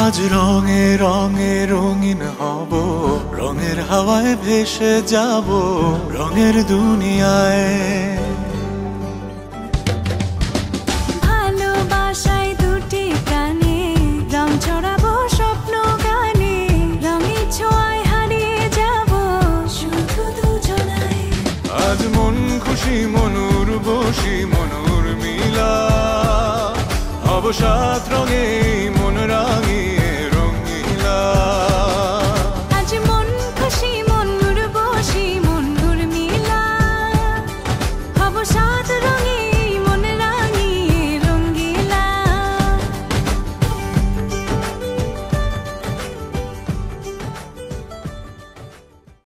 আজ রঙে রঙে রঙিন হব, রঙের হাওয়ায় ভেসে যাব রঙের দুনিয়ায়। ভালোবাসায় দুটি প্রাণে রং ছড়াবো স্বপ্ন গানে, রঙের ছোঁয়ায় হারিয়ে যাব শুধু দুজনায়। আজ মন খুশি মনুর বসি মনুর মিলা, অবসাদ রঙে মন রাঙে